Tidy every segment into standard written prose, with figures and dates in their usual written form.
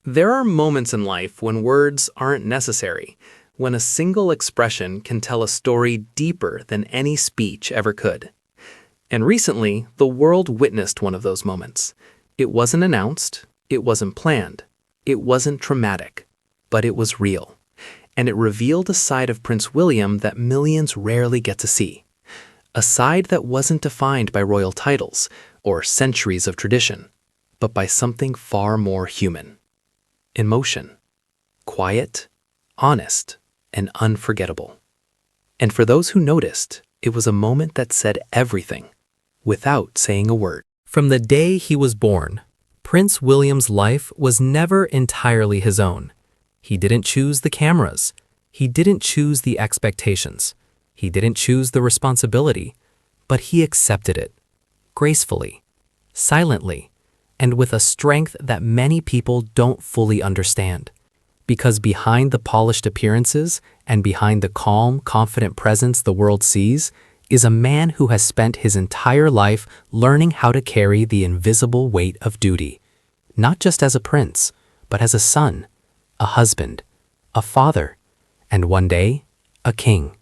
There are moments in life when words aren't necessary, when a single expression can tell a story deeper than any speech ever could. And recently, the world witnessed one of those moments. It wasn't announced, it wasn't planned, it wasn't traumatic, but it was real. And it revealed a side of Prince William that millions rarely get to see. A side that wasn't defined by royal titles or centuries of tradition, but by something far more human. Emotion. Quiet, honest, and unforgettable. And for those who noticed, it was a moment that said everything, without saying a word. From the day he was born, Prince William's life was never entirely his own. He didn't choose the cameras. He didn't choose the expectations. He didn't choose the responsibility, but he accepted it, gracefully, silently, and with a strength that many people don't fully understand. Because behind the polished appearances and behind the calm, confident presence the world sees is a man who has spent his entire life learning how to carry the invisible weight of duty, not just as a prince, but as a son, a husband, a father, and one day, a king.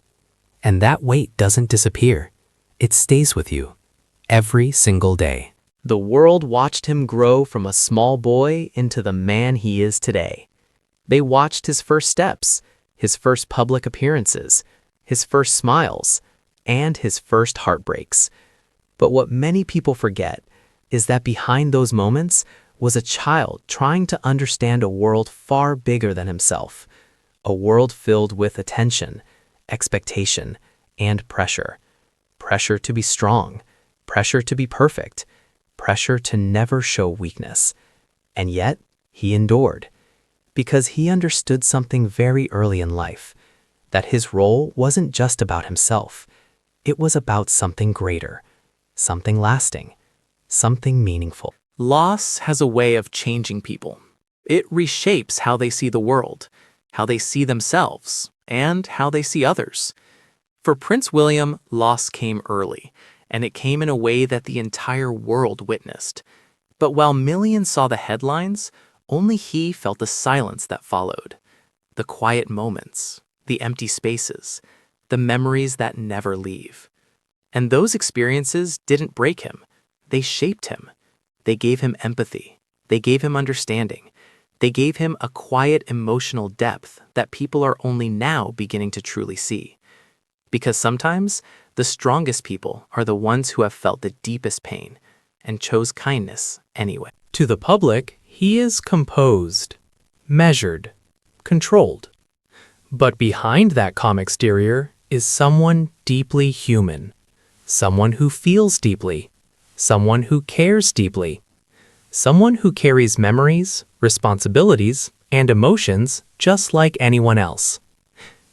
And that weight doesn't disappear. It stays with you, every single day. The world watched him grow from a small boy into the man he is today. They watched his first steps, his first public appearances, his first smiles, and his first heartbreaks. But what many people forget is that behind those moments was a child trying to understand a world far bigger than himself, a world filled with attention, expectation, and pressure. Pressure to be strong, pressure to be perfect, pressure to never show weakness. And yet, he endured, because he understood something very early in life, that his role wasn't just about himself. It was about something greater, something lasting, something meaningful. Loss has a way of changing people. It reshapes how they see the world, how they see themselves, and how they see others. For Prince William, loss came early, and it came in a way that the entire world witnessed. But while millions saw the headlines, only he felt the silence that followed. The quiet moments, the empty spaces, the memories that never leave. And those experiences didn't break him. They shaped him. They gave him empathy. They gave him understanding. They gave him a quiet emotional depth that people are only now beginning to truly see. Because sometimes, the strongest people are the ones who have felt the deepest pain and chose kindness anyway. To the public, he is composed, measured, controlled. But behind that calm exterior is someone deeply human, someone who feels deeply, someone who cares deeply, someone who carries memories, responsibilities, and emotions just like anyone else.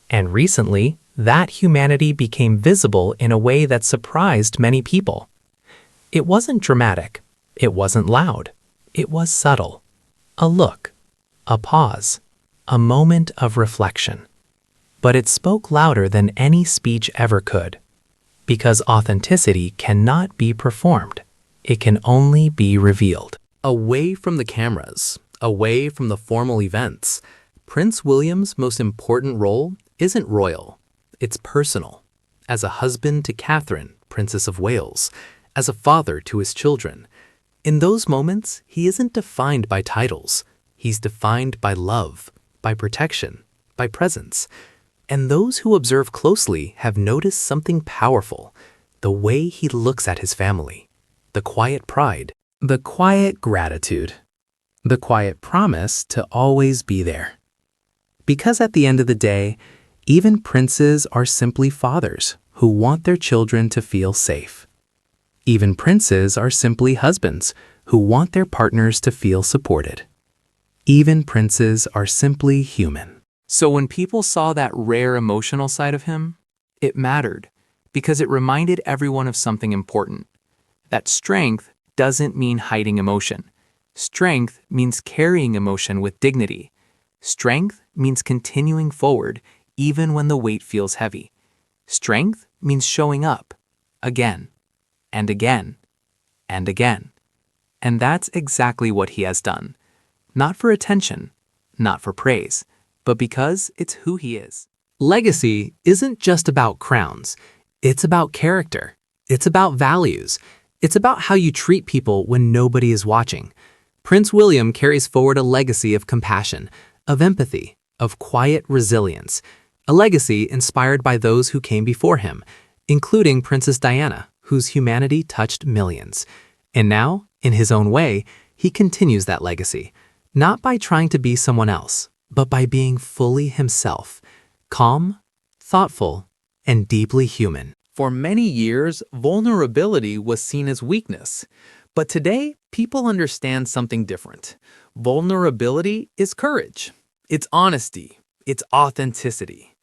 And recently, that humanity became visible in a way that surprised many people. It wasn't dramatic. It wasn't loud. It was subtle. A look, a pause, a moment of reflection. But it spoke louder than any speech ever could. Because authenticity cannot be performed. It can only be revealed. Away from the cameras, away from the formal events, Prince William's most important role isn't royal. It's personal. As a husband to Catherine, Princess of Wales, as a father to his children. In those moments, he isn't defined by titles. He's defined by love, by protection, by presence. And those who observe closely have noticed something powerful, the way he looks at his family, the quiet pride, the quiet gratitude, the quiet promise to always be there. Because at the end of the day, even princes are simply fathers who want their children to feel safe. Even princes are simply husbands who want their partners to feel supported. Even princes are simply human. So when people saw that rare emotional side of him, it mattered because it reminded everyone of something important. That strength doesn't mean hiding emotion. Strength means carrying emotion with dignity. Strength means continuing forward even when the weight feels heavy. Strength means showing up again and again and again. And that's exactly what he has done. Not for attention, not for praise, but because it's who he is. Legacy isn't just about crowns. It's about character. It's about values. It's about how you treat people when nobody is watching. Prince William carries forward a legacy of compassion, of empathy, of quiet resilience, a legacy inspired by those who came before him, including Princess Diana, whose humanity touched millions. And now, in his own way, he continues that legacy, not by trying to be someone else, but by being fully himself, calm, thoughtful, and deeply human. For many years, vulnerability was seen as weakness. But today, people understand something different. Vulnerability is courage. It's honesty. It's authenticity.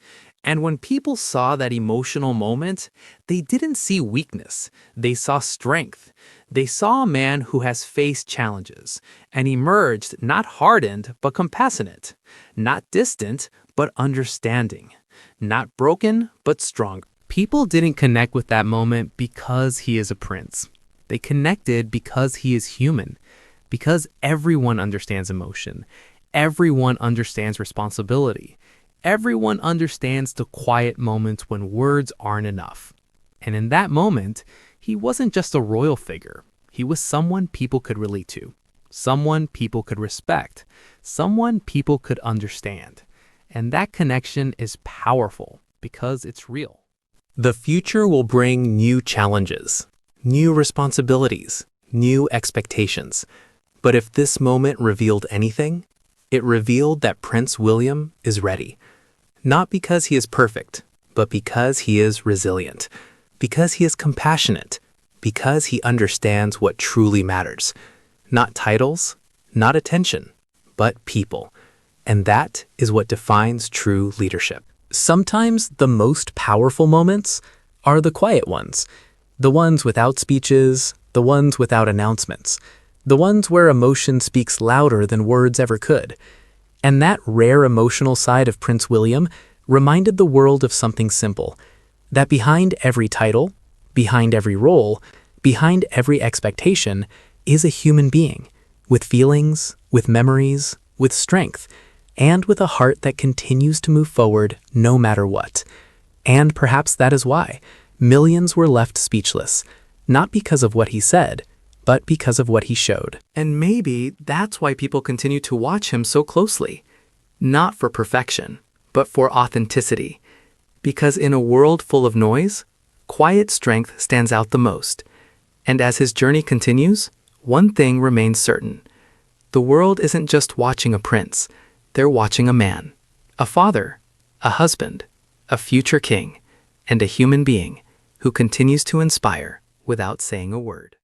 And when people saw that emotional moment, they didn't see weakness. They saw strength. They saw a man who has faced challenges and emerged not hardened but compassionate, not distant but understanding, not broken but stronger. People didn't connect with that moment because he is a prince. They connected because he is human, because everyone understands emotion. Everyone understands responsibility. Everyone understands the quiet moments when words aren't enough. And in that moment, he wasn't just a royal figure. He was someone people could relate to, someone people could respect, someone people could understand. And that connection is powerful because it's real. The future will bring new challenges, new responsibilities, new expectations. But if this moment revealed anything, it revealed that Prince William is ready. Not because he is perfect, but because he is resilient, because he is compassionate, because he understands what truly matters. Not titles, not attention, but people. And that is what defines true leadership. Sometimes the most powerful moments are the quiet ones, the ones without speeches, the ones without announcements, the ones where emotion speaks louder than words ever could. And that rare emotional side of Prince William reminded the world of something simple, that behind every title, behind every role, behind every expectation is a human being, with feelings, with memories, with strength, and with a heart that continues to move forward no matter what. And perhaps that is why millions were left speechless, not because of what he said, but because of what he showed. And maybe that's why people continue to watch him so closely. Not for perfection, but for authenticity. Because in a world full of noise, quiet strength stands out the most. And as his journey continues, one thing remains certain. The world isn't just watching a prince. They're watching a man, a father, a husband, a future king, and a human being who continues to inspire without saying a word.